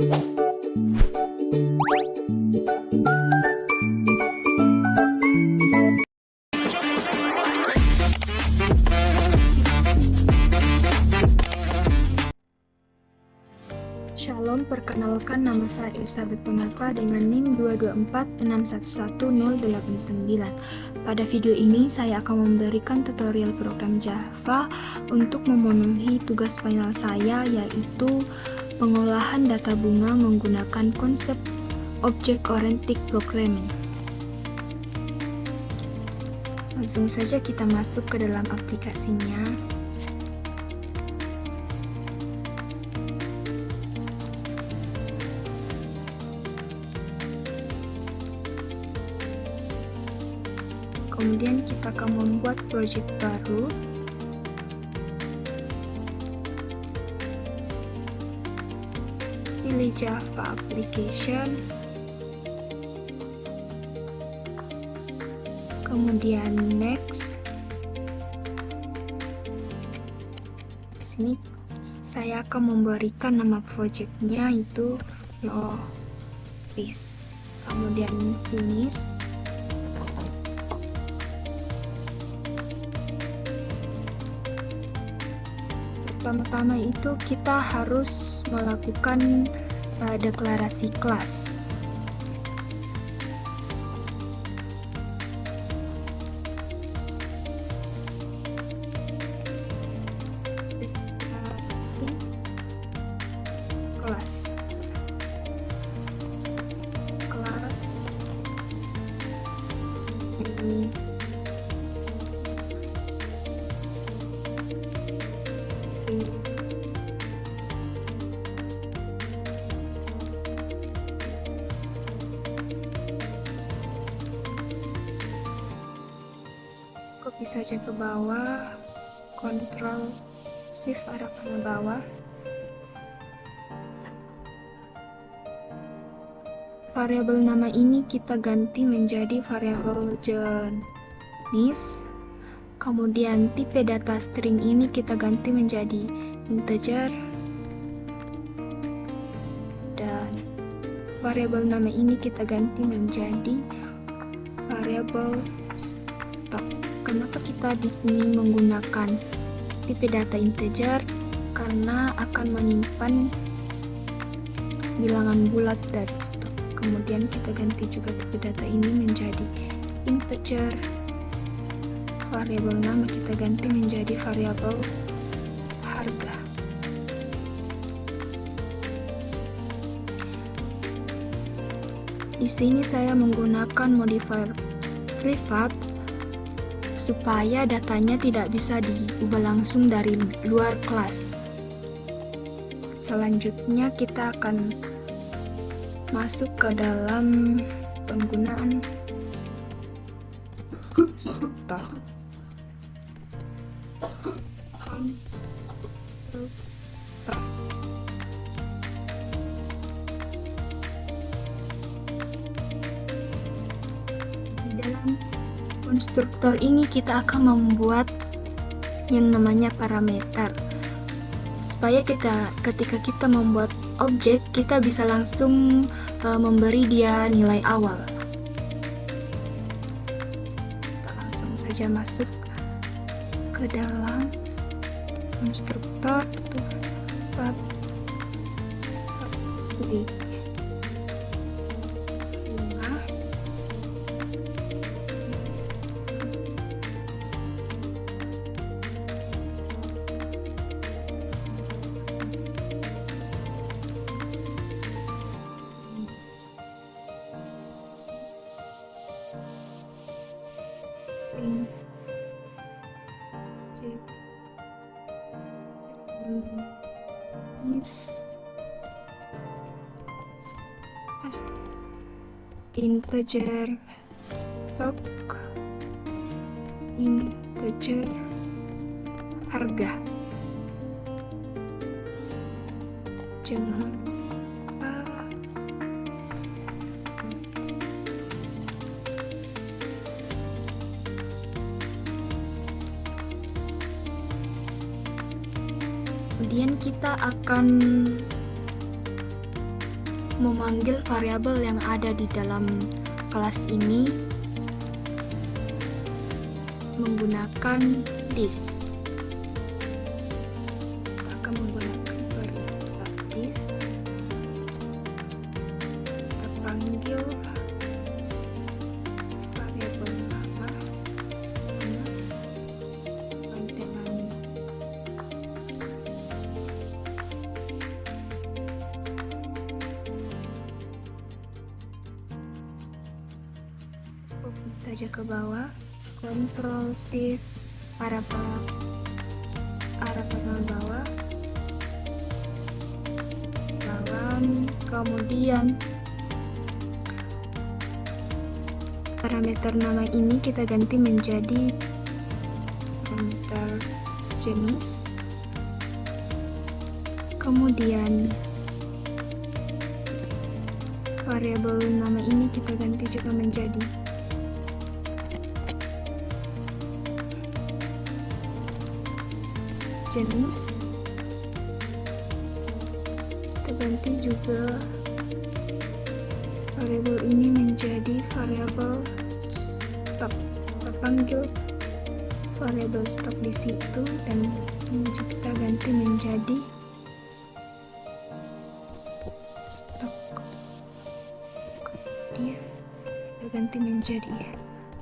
Shalom, perkenalkan nama saya Elizabeth Tonaka dengan NIM 224611089. Pada video ini saya akan memberikan tutorial program Java untuk memenuhi tugas final saya, yaitu pengolahan data bunga menggunakan konsep Object-Oriented Programming. Langsung saja kita masuk ke dalam aplikasinya. Kemudian kita akan membuat project baru. Pilih Java Application. Kemudian Next. Di sini saya akan memberikan nama projectnya itu Lopis. Kemudian Finish. Pertama-tama itu kita harus melakukan deklarasi kelas. Deklarasi kelas. Kelas ini copy saja ke bawah, Ctrl Shift arahkan ke bawah. Variabel nama ini kita ganti menjadi variabel jenis. Kemudian tipe data string ini kita ganti menjadi integer, dan variabel nama ini kita ganti menjadi variabel stock. Kenapa kita di sini menggunakan tipe data integer? Karena akan menyimpan bilangan bulat dari stok. Kemudian kita ganti juga tipe data ini menjadi integer. Variabel nama kita ganti menjadi variabel harga. Di sini saya menggunakan modifier privat supaya datanya tidak bisa diubah langsung dari luar kelas. Selanjutnya kita akan masuk ke dalam penggunaan konstruktor. Di dalam konstruktor ini kita akan membuat yang namanya parameter, supaya ketika kita membuat objek, kita bisa langsung memberi dia nilai awal. Kita langsung saja masuk ke dalam konstruktor. Pilih bunga. Integer stock, integer harga. Jangan lupa kemudian kita akan memanggil variabel yang ada di dalam kelas ini menggunakan this. Kita akan menggunakan variabel this. Kita panggil variabel nama pantelan. Copy saja ke bawah. Ctrl Shift arah panel bawah, kemudian parameter nama ini kita ganti menjadi parameter jenis, kemudian variabel nama ini kita ganti juga menjadi jenis. Kita ganti juga variabel ini menjadi variabel stop. Kita panggil variabel stop di situ dan ini juga kita ganti menjadi stop. Kemudian kita ganti menjadi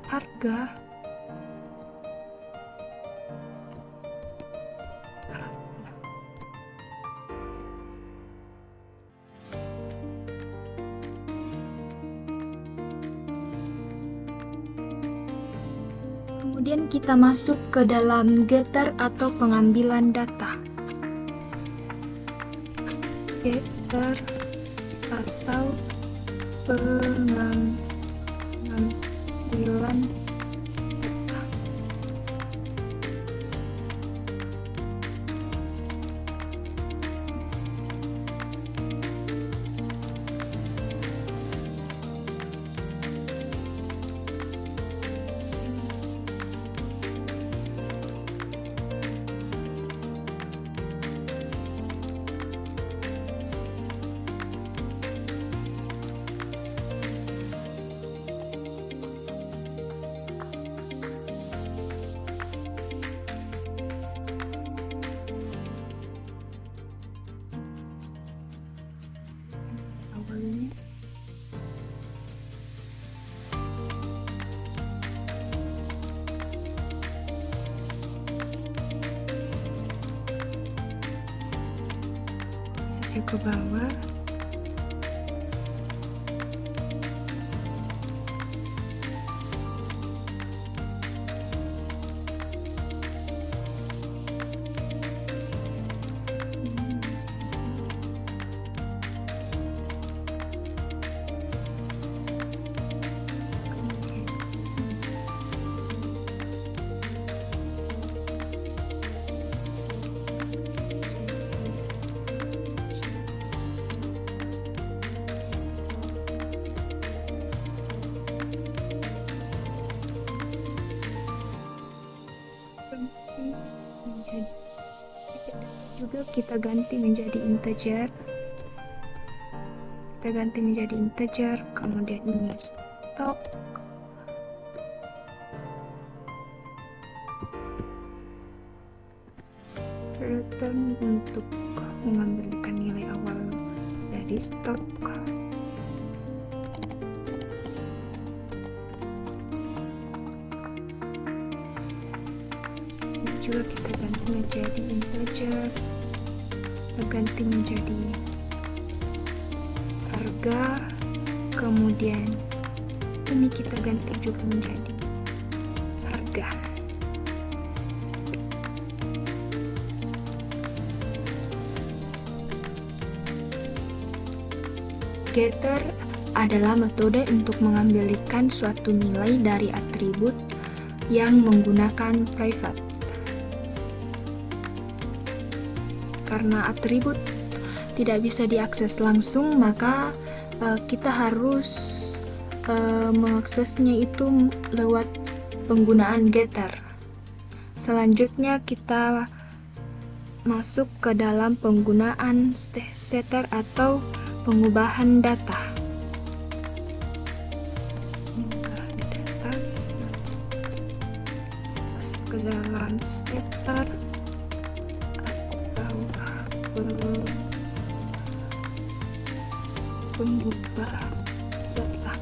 harga. Kemudian kita masuk ke dalam getter atau pengambilan data. Getter atau pengambilan data. Awalnya saja ke bawah. Juga kita ganti menjadi integer. Kita ganti menjadi integer, kemudian ini stop. Return untuk mengambilkan nilai awal dari stop. Juga kita ganti menjadi integer, kita ganti menjadi harga, kemudian ini kita ganti juga menjadi harga. Getter adalah metode untuk mengambilkan suatu nilai dari atribut yang menggunakan private. Karena atribut tidak bisa diakses langsung, maka kita harus mengaksesnya itu lewat penggunaan getter. Selanjutnya kita masuk ke dalam penggunaan setter atau pengubahan data. Pengubahan data, masuk ke dalam setter atau pengubah data.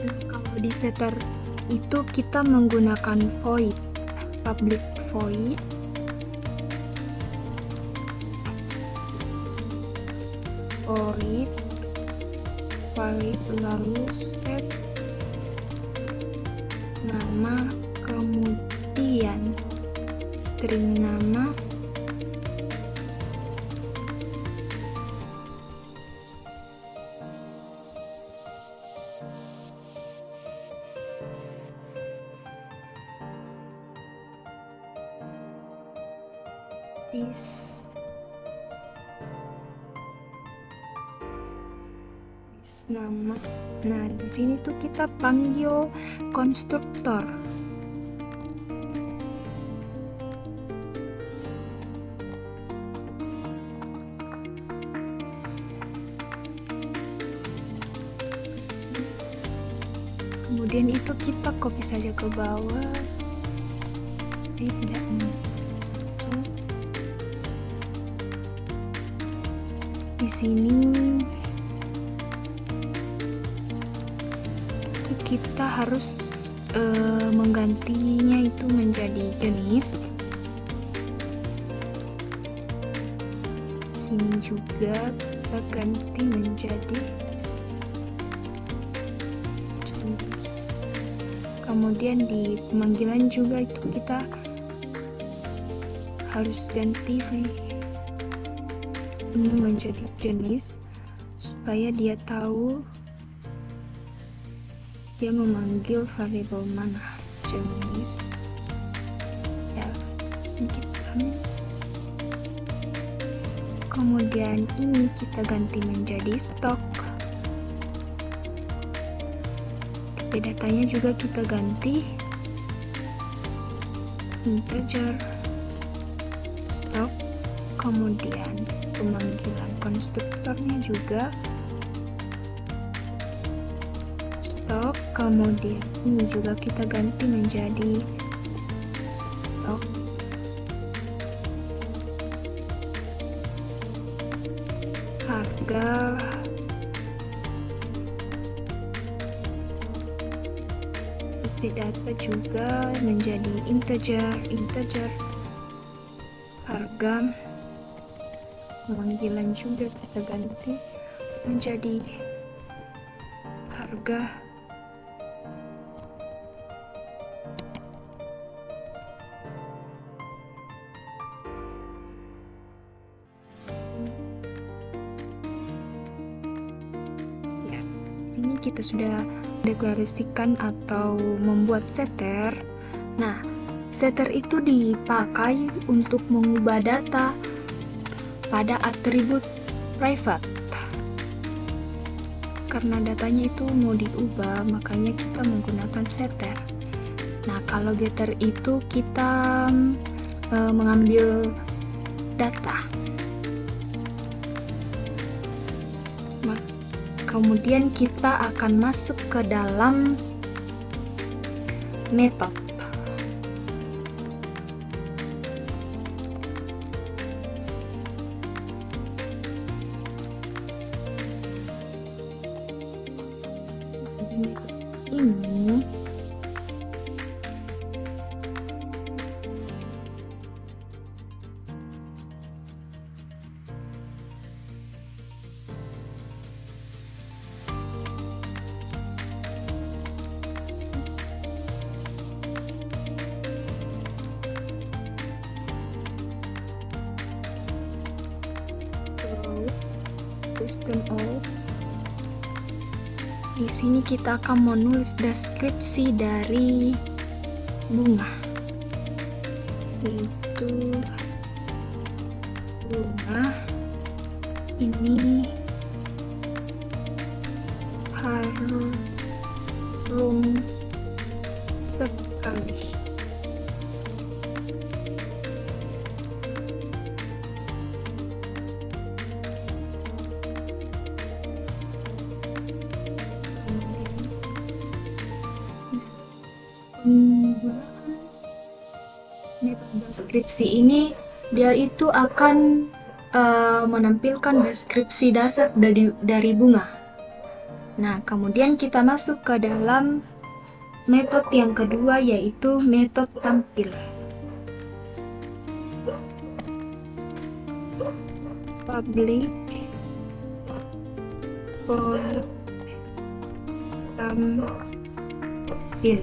Kalau di setter itu kita menggunakan void, public void, valid, lalu set nama, kemudian string nama, nama. Nah, di sini tuh kita panggil konstruktor. Kemudian itu kita copy saja ke bawah. Tidak satu. Di sini kita harus menggantinya itu menjadi jenis. Sini juga kita ganti menjadi jenis. Kemudian di pemanggilan juga itu kita harus ganti ini menjadi jenis supaya dia tahu dia memanggil variabel mana, jenis ya, sedikit. Kemudian ini kita ganti menjadi stok, tapi datanya juga kita ganti integer stok. Kemudian pemanggilan konstruktornya juga stok, kemudian ini juga kita ganti menjadi stok. Harga data juga menjadi integer. Harga pemanggilan juga kita ganti menjadi harga. Sini kita sudah deklarasikan atau membuat setter. Nah, setter itu dipakai untuk mengubah data pada atribut private. Karena datanya itu mau diubah, makanya kita menggunakan setter. Nah, kalau getter itu kita mengambil data. Kemudian kita akan masuk ke dalam method. Ini system out. Di sini kita akan menulis deskripsi dari bunga, yaitu bunga ini harum sekali. deskripsi ini dia itu akan menampilkan deskripsi dasar dari bunga. Nah, kemudian kita masuk ke dalam metode yang kedua, yaitu metode tampil. Public void tampil.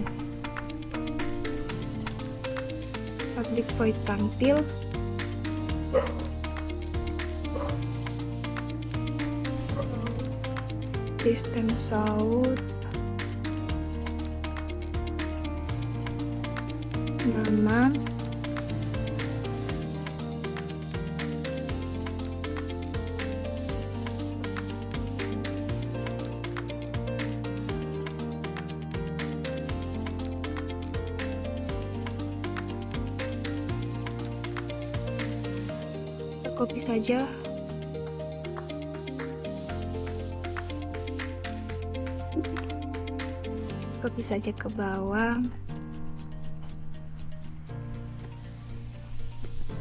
Public void tampil. System out nama copy saja. Copy saja ke bawah.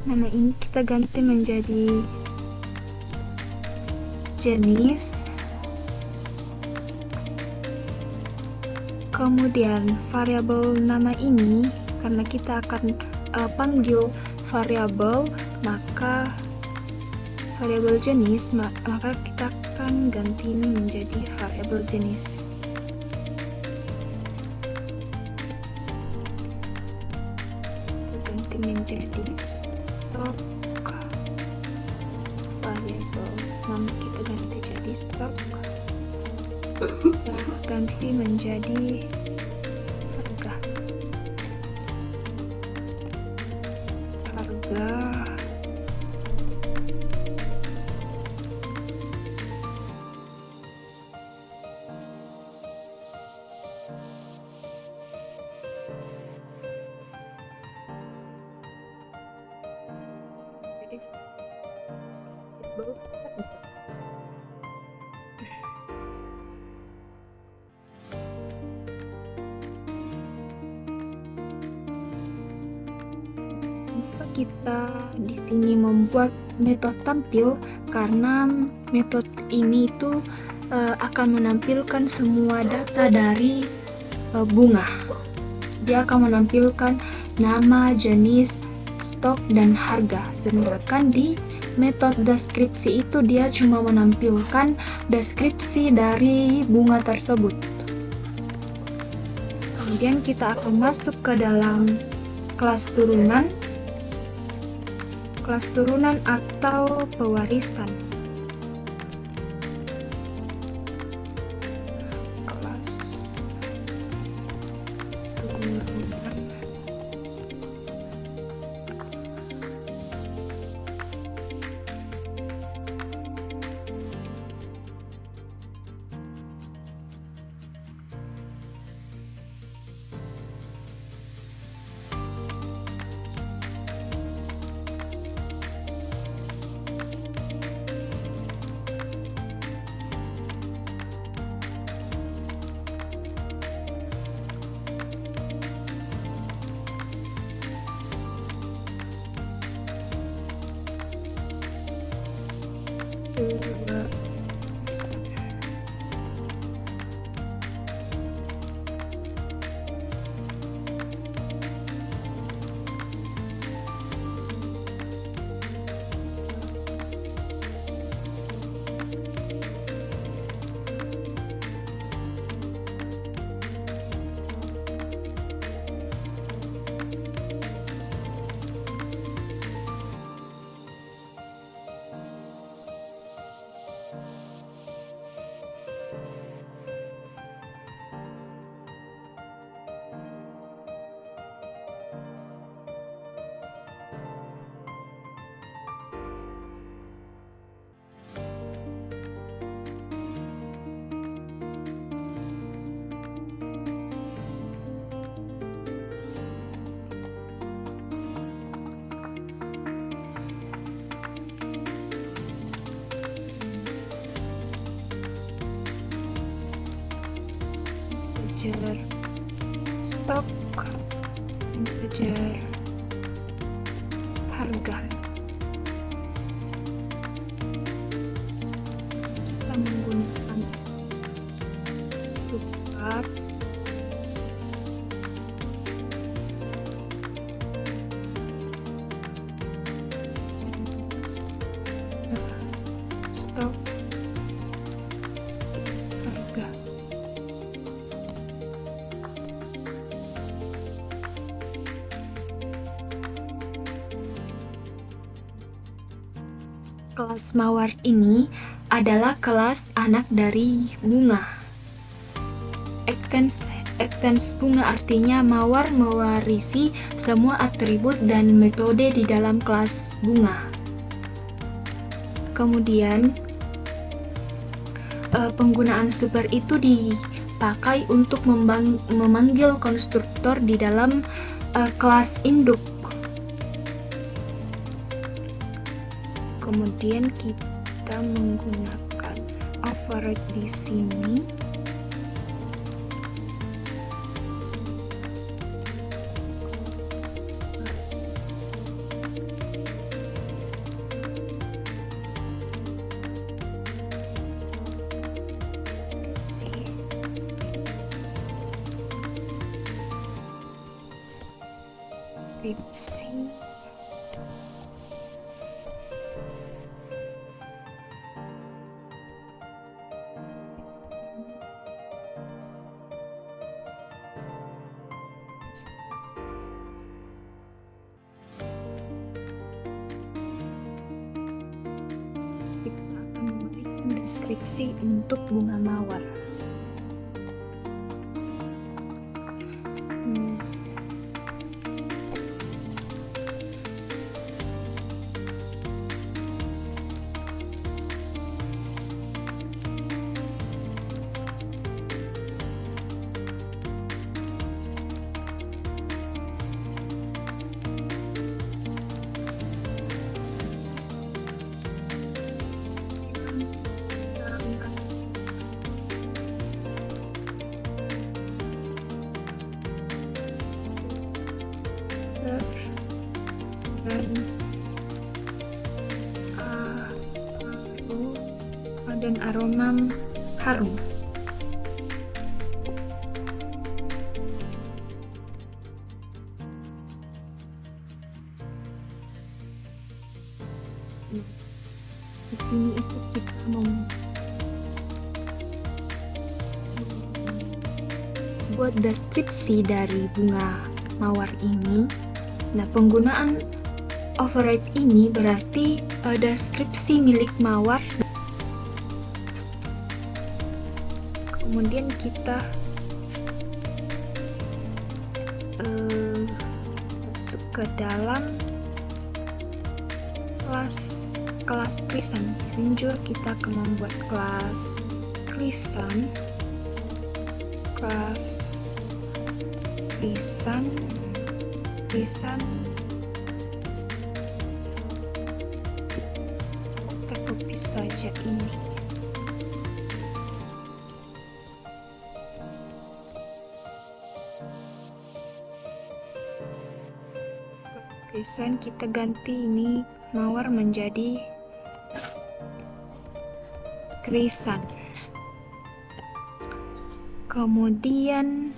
Nama ini kita ganti menjadi jenis. Kemudian variabel nama ini, karena kita akan panggil variabel, maka variabel jenis, maka kita akan ganti ini menjadi variabel jenis. Kita ganti menjadi stock variabel. Nama kita ganti jadi stock. Ganti menjadi harga. Kita di sini membuat metode tampil karena metode ini itu akan menampilkan semua data dari bunga. Dia akan menampilkan nama, jenis, stok, dan harga. Sedangkan di metode deskripsi itu dia cuma menampilkan deskripsi dari bunga tersebut. Kemudian kita akan masuk ke dalam kelas turunan. Kelas turunan atau pewarisan. Kelas turunan. integer stok, integer atau harga. Kelas mawar ini adalah kelas anak dari bunga. Ektens bunga artinya mawar mewarisi semua atribut dan metode di dalam kelas bunga. Kemudian penggunaan super itu dipakai untuk memanggil konstruktor di dalam kelas induk. Kemudian kita menggunakan override di sini. Skripsi. Kita akan memberikan deskripsi untuk bunga mawar. Dan aroma harum. Di sini itu kita membuat deskripsi dari bunga mawar ini. Nah, penggunaan override ini berarti deskripsi milik mawar. Kemudian kita masuk ke dalam kelas krisan. Di sini juga kita akan membuat kelas krisan. Kita copy saja ini. Krisan kita ganti ini mawar menjadi krisan. Kemudian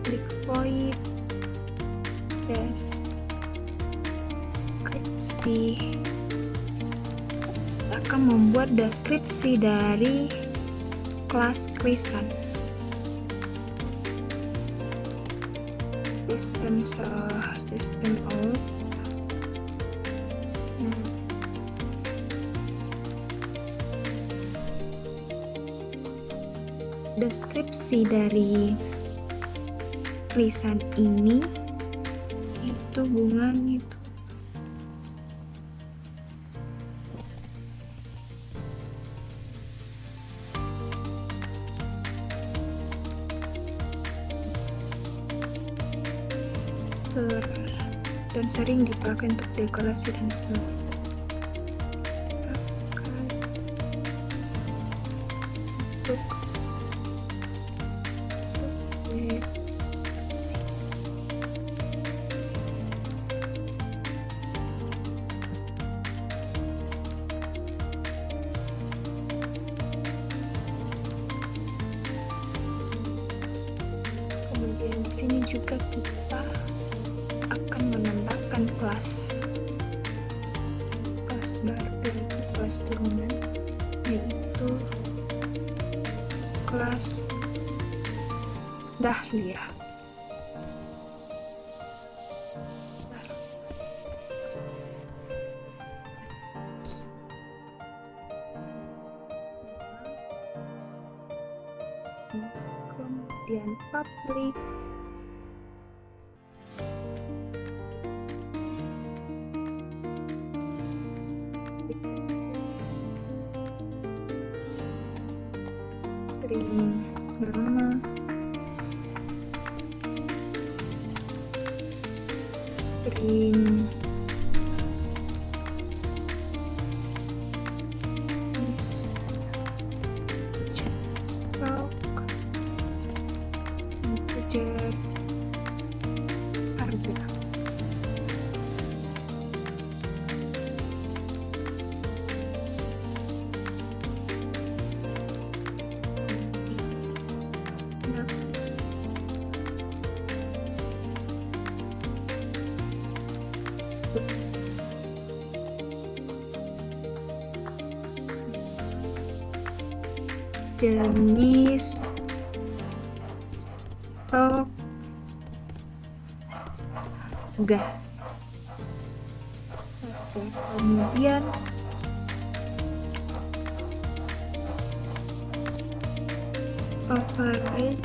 klik void deskripsi. Kita akan membuat deskripsi dari kelas krisan. System out. Deskripsi dari krisan ini itu bunganya itu dan sering dipakai untuk dekorasi dan sebagainya. Untuk Dan di sini juga kita akan menambahkan kelas baru, yaitu kelas turunan, yaitu kelas Dahlia. Kemudian public, string nama, string stroke, integer, harga. Jenis stok udah. Oke, kemudian override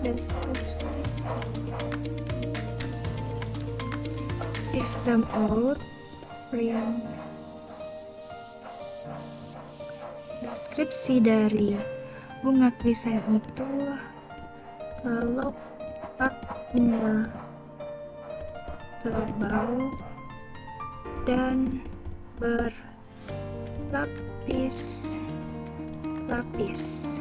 deskripsi sistem out print. Deskripsi dari bunga krisan itu kalau bunga tebal dan berlapis-lapis.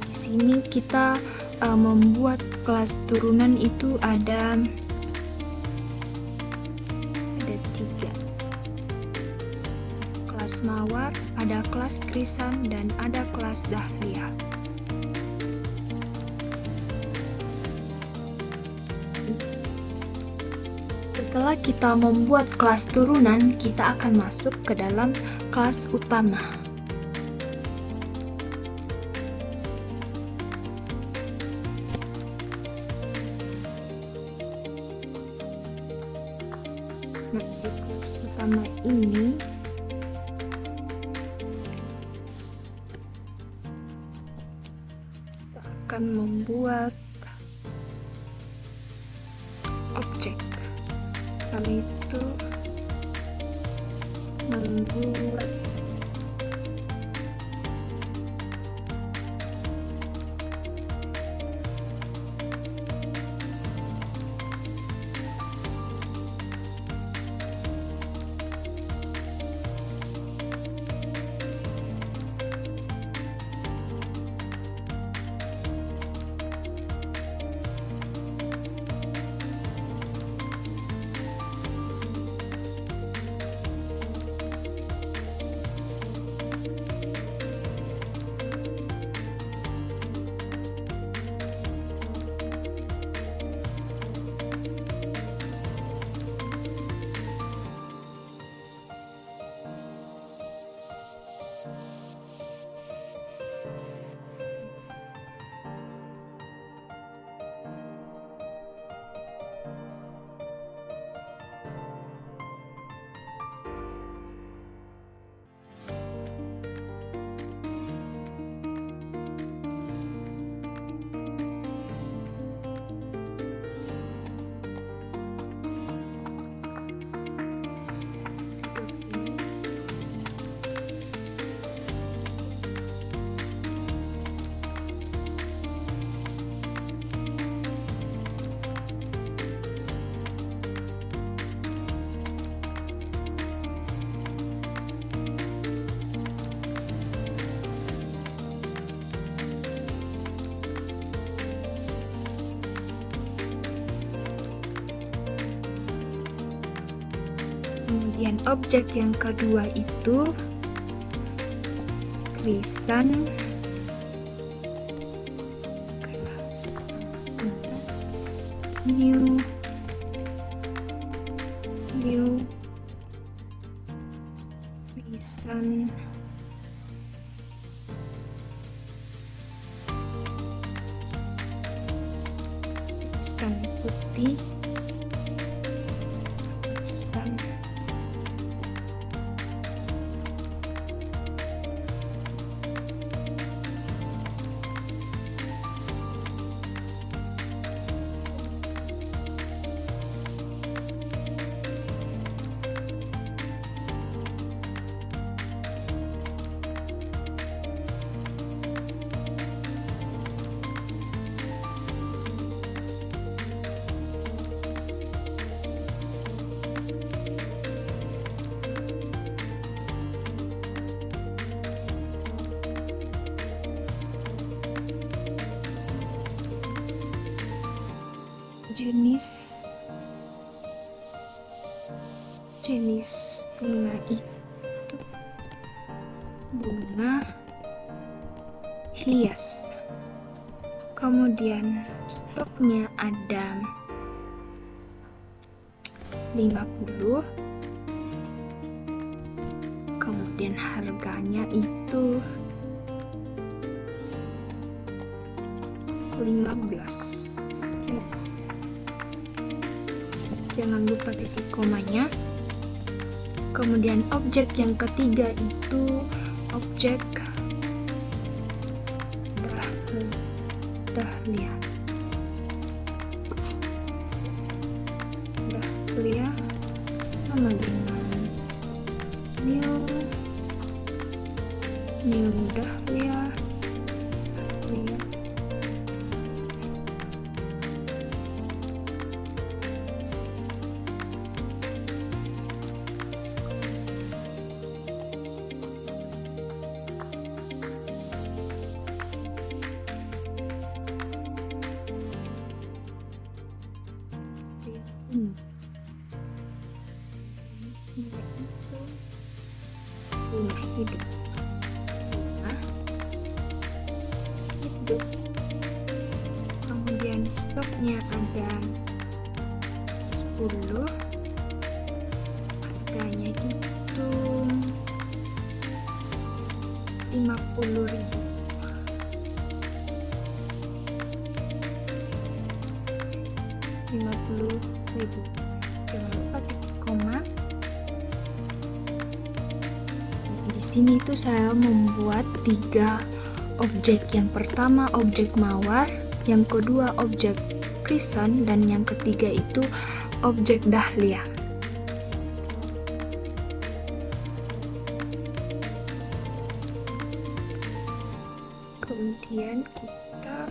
Di sini kita membuat kelas turunan itu ada 3. Kelas mawar, ada kelas krisan, dan ada kelas dahlia. Setelah kita membuat kelas turunan, kita akan masuk ke dalam kelas utama. Nah, di kelas utama ini kita akan membuat objek. Kami itu membuat Kemudian objek yang kedua itu Krisan new Krisan putih, krisan jenis bunga itu bunga hias. Kemudian stoknya ada 50, kemudian harganya itu 15. Jangan lupa titik komanya. Kemudian objek yang ketiga itu objek dahlia. Dahlia sama dengan new dahlia. Bunga hidup. Kemudian stoknya ada 10, harganya itu 50.000. Jangan lupa titik koma. Di sini itu saya membuat 3 objek. Yang pertama objek mawar, yang kedua objek krisan, dan yang ketiga itu objek dahlia. Kemudian kita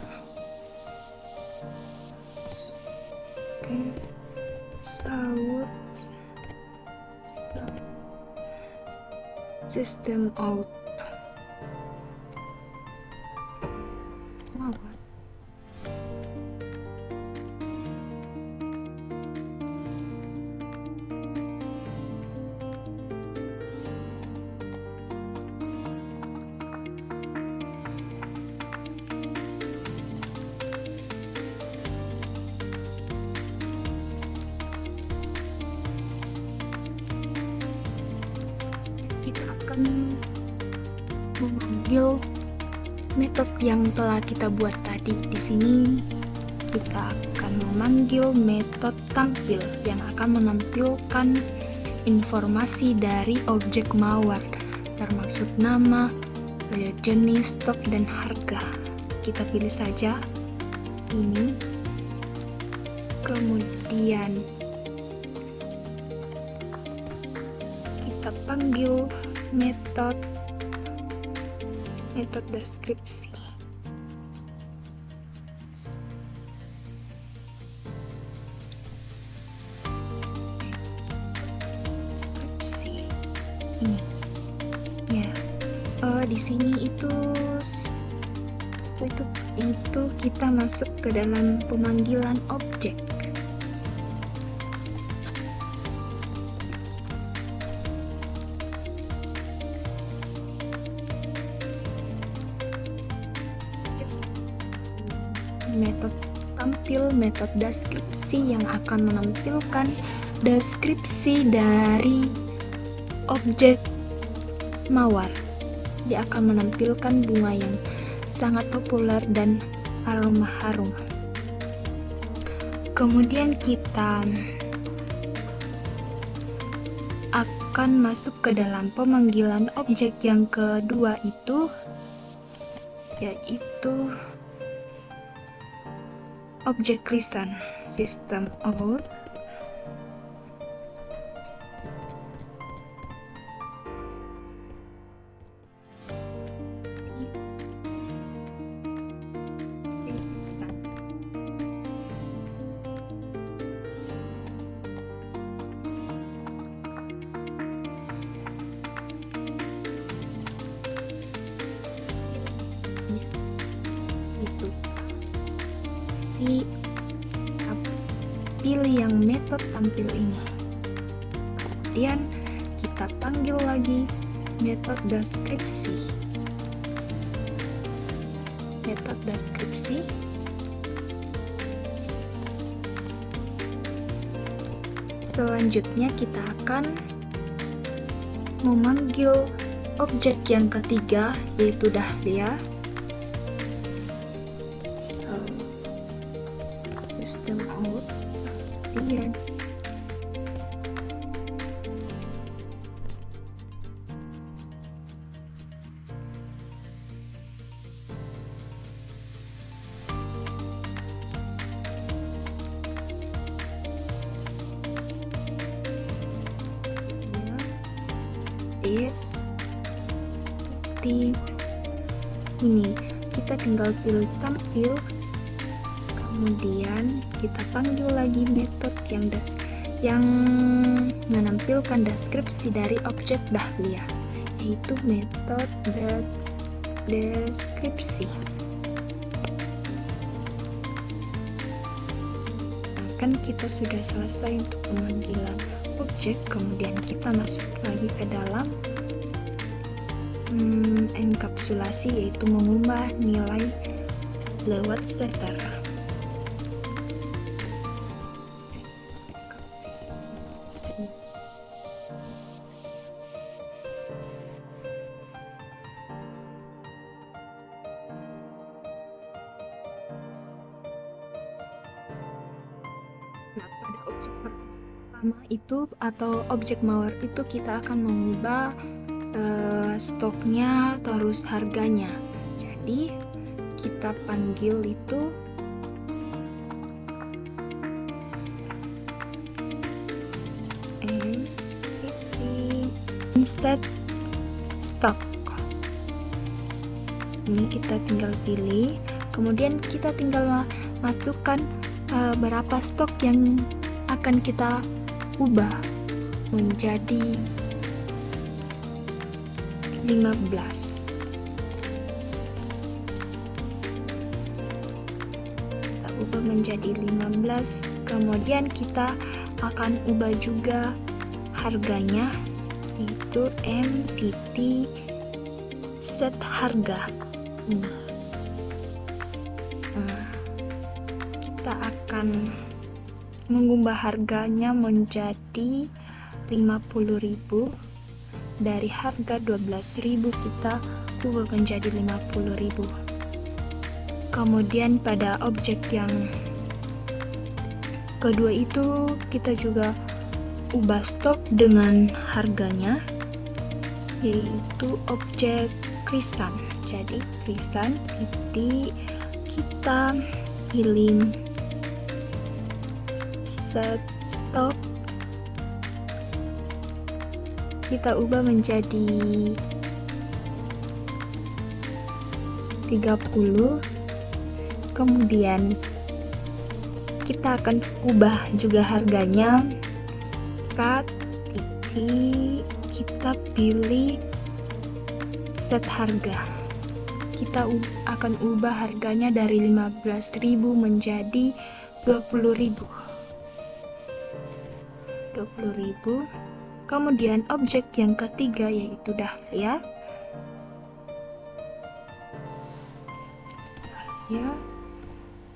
saut sistem out. Kita akan memanggil metode yang telah kita buat tadi. Di sini kita akan memanggil metode tampil yang akan menampilkan informasi dari objek mawar, termasuk nama, jenis, stok, dan harga. Kita pilih saja ini. Kemudian kita panggil metode deskripsi. Ini ya, di sini itu kita masuk ke dalam pemanggilan objek. metode deskripsi yang akan menampilkan deskripsi dari objek mawar. Dia akan menampilkan bunga yang sangat populer dan aroma harum. Kemudian kita akan masuk ke dalam pemanggilan objek yang kedua yaitu objek lisan system out. Pilih yang metode tampil ini. Kemudian kita panggil lagi metode deskripsi. Metode deskripsi. Selanjutnya kita akan memanggil objek yang ketiga, yaitu dahlia. System out. Kemudian seperti ini, kita tinggal pilih tampil, kemudian kita panggil lagi metode yang menampilkan deskripsi dari objek dahlia, yaitu metode deskripsi. Kan kita sudah selesai untuk pemanggilan objek, kemudian kita masuk lagi ke dalam enkapsulasi, yaitu mengubah nilai lewat setter. Nah, pada objek pertama itu atau objek mawar itu kita akan mengubah stoknya terus harganya. Jadi kita panggil itu insert stock. Ini kita tinggal pilih, kemudian kita tinggal masukkan berapa stok yang akan kita ubah menjadi 15. Kita ubah menjadi 15, kemudian kita akan ubah juga harganya, yaitu MPT set harga. Kita akan mengubah harganya menjadi 50.000. Dari harga 12.000 kita ubah menjadi 50.000. Kemudian pada objek yang kedua itu kita juga ubah stok dengan harganya, yaitu objek krisan. Jadi krisan itu kita pilih set stok, kita ubah menjadi 30. Kemudian kita akan ubah juga harganya, kita pilih set harga. Kita akan ubah harganya dari 15.000 menjadi 20.000. Kemudian objek yang ketiga yaitu dahlia.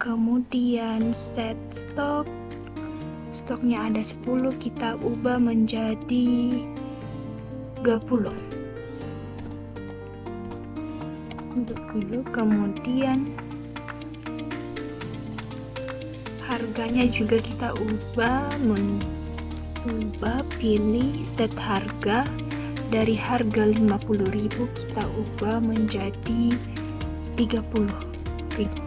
kemudian set stok, stoknya ada 10, kita ubah menjadi 20, kemudian harganya juga kita pilih set harga, dari harga 50.000 kita ubah menjadi 30.000.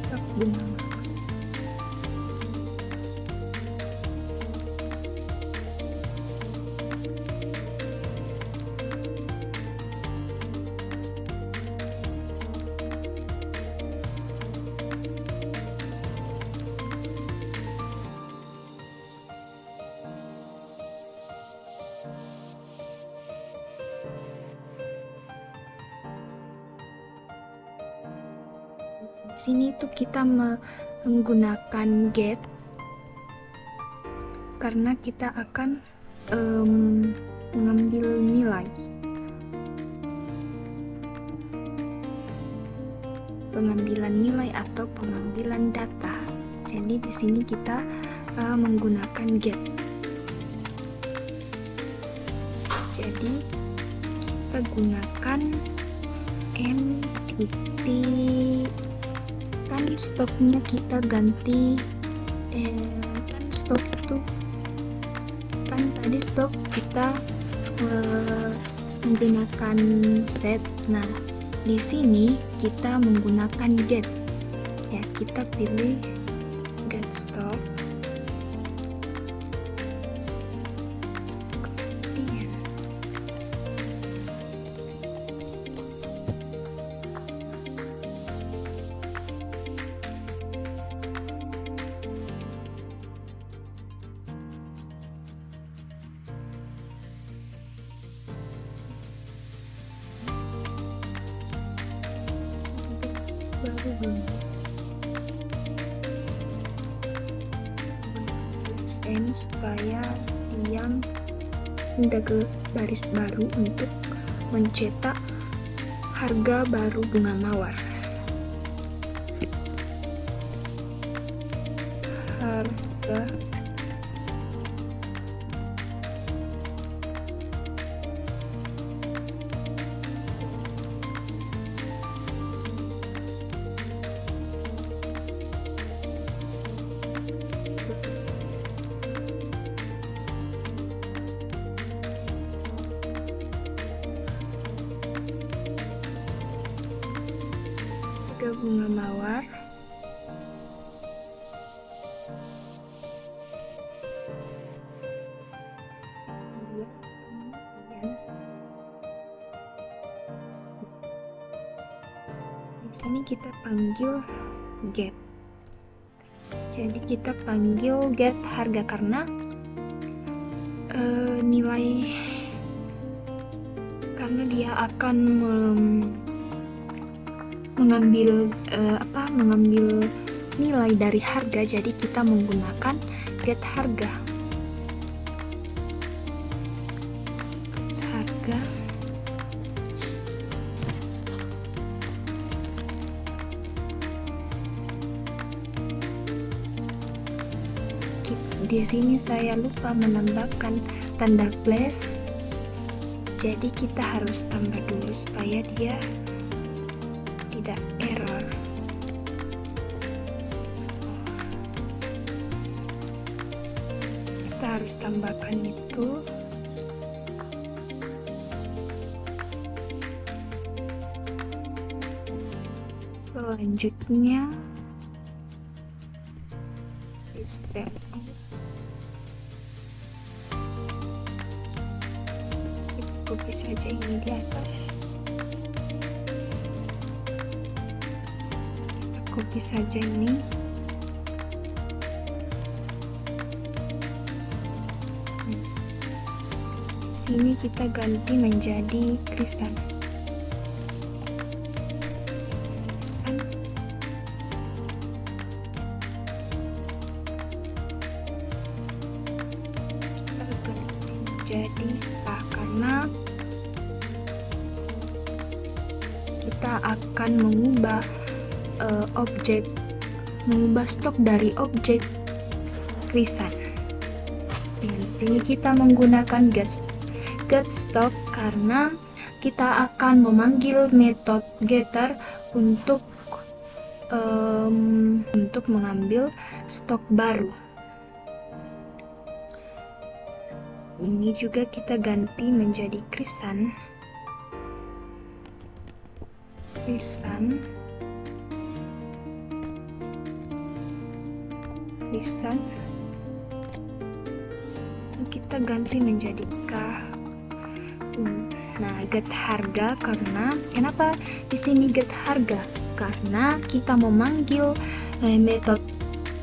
Stok bunga. Di sini tuh kita menggunakan get karena kita akan mengambil nilai, pengambilan nilai atau pengambilan data. Jadi di sini kita menggunakan get. Jadi kita gunakan m titik, kan stoknya kita ganti, kan stok itu kan tadi stok kita menggunakan set. Nah di sini kita menggunakan get, ya kita pilih get stock. Baru bunyi n supaya yang pindah ke baris baru untuk mencetak harga baru bunga mawar. Harga bunga mawar di sini kita panggil get. Jadi kita panggil get harga karena nilai, karena dia akan mengambil nilai dari harga, jadi kita menggunakan get harga. Di sini saya lupa menambahkan tanda plus Jadi kita harus tambah dulu supaya dia tidak error. Kita harus tambahkan itu. Selanjutnya sistem kita copy saja ini di atas. Kita copy saja ini. Sini kita ganti menjadi krisan. Jadi karena kita akan mengubah stok dari objek krisan. Di sini kita menggunakan get stock karena kita akan memanggil metode getter untuk mengambil stok baru. Ini juga kita ganti menjadi krisan. Kita ganti menjadi K. Nah, get harga kenapa di sini get harga? Karena kita memanggil metode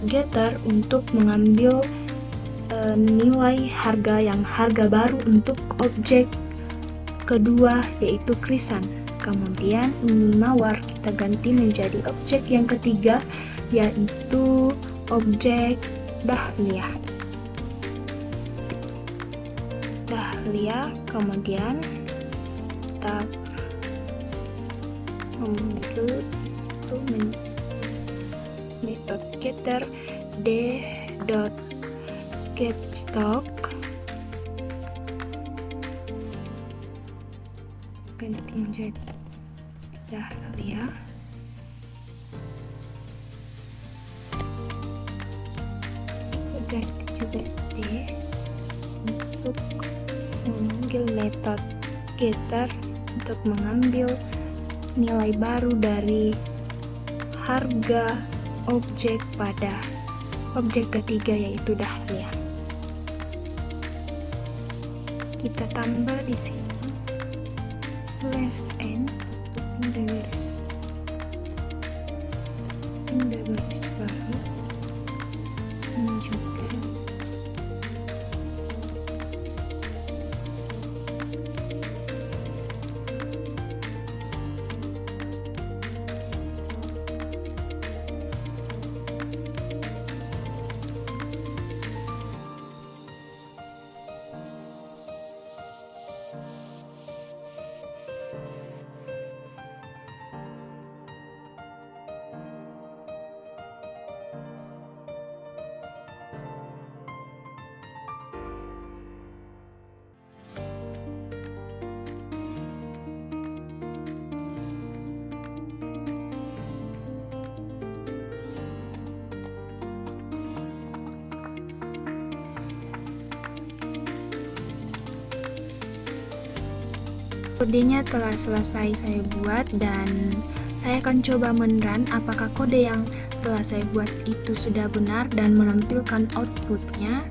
getter untuk mengambil nilai harga baru untuk objek kedua, yaitu krisan. Kemudian ini mawar kita ganti menjadi objek yang ketiga, yaitu objek dahlia. Kemudian kita mengambil itu metode getter d.getStock ganti menjadi dahlia. Ganti juga D untuk memanggil metode getter untuk mengambil nilai baru dari harga objek pada objek ketiga, yaitu dahlia. Kita tambah di sini /n untuk pindah garis baru. Ini juga kodenya telah selesai saya buat, dan saya akan coba men-run apakah kode yang telah saya buat itu sudah benar dan menampilkan outputnya.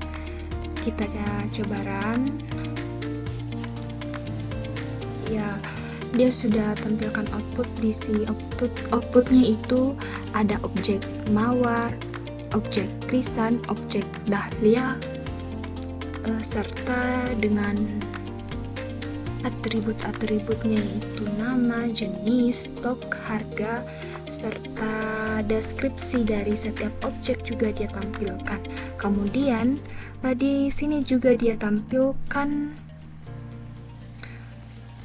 Kita coba run. Ya, dia sudah tampilkan output. Di sini outputnya itu ada objek mawar, objek krisan, objek dahlia, serta dengan atribut-atributnya, yaitu nama, jenis, stok, harga, serta deskripsi dari setiap objek juga dia tampilkan. Kemudian di sini juga dia tampilkan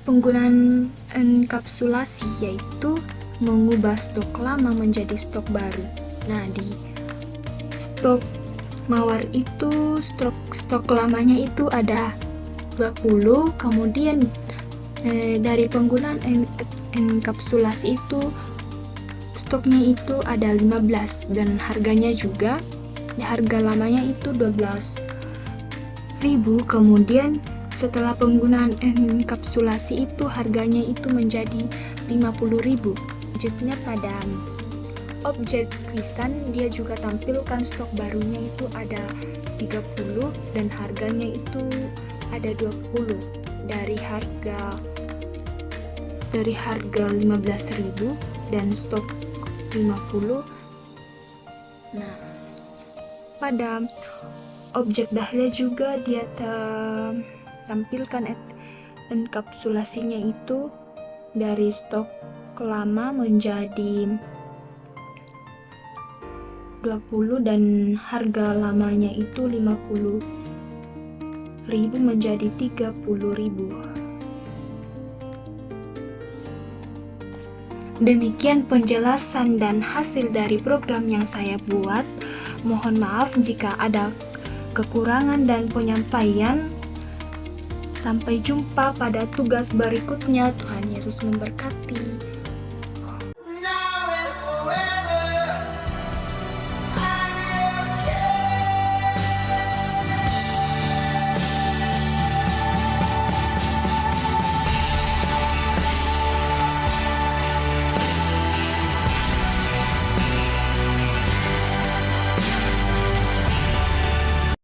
penggunaan enkapsulasi, yaitu mengubah stok lama menjadi stok baru. Nah, di stok mawar itu stok lamanya itu ada 20, kemudian Dari penggunaan enkapsulasi itu, stoknya itu ada 15 dan harganya juga, harga lamanya itu 12.000. Kemudian setelah penggunaan enkapsulasi itu harganya itu menjadi 50.000. Selanjutnya pada objek Krisan, dia juga tampilkan stok barunya itu ada 30 dan harganya itu ada 20 dari harga 15.000 dan stok 50. Nah, pada objek Dahlia juga dia tampilkan enkapsulasinya itu dari stok lama menjadi 20 dan harga lamanya itu 50.000 menjadi 30.000. Demikian penjelasan dan hasil dari program yang saya buat. Mohon maaf jika ada kekurangan dan penyampaian. Sampai jumpa pada tugas berikutnya. Tuhan Yesus memberkati.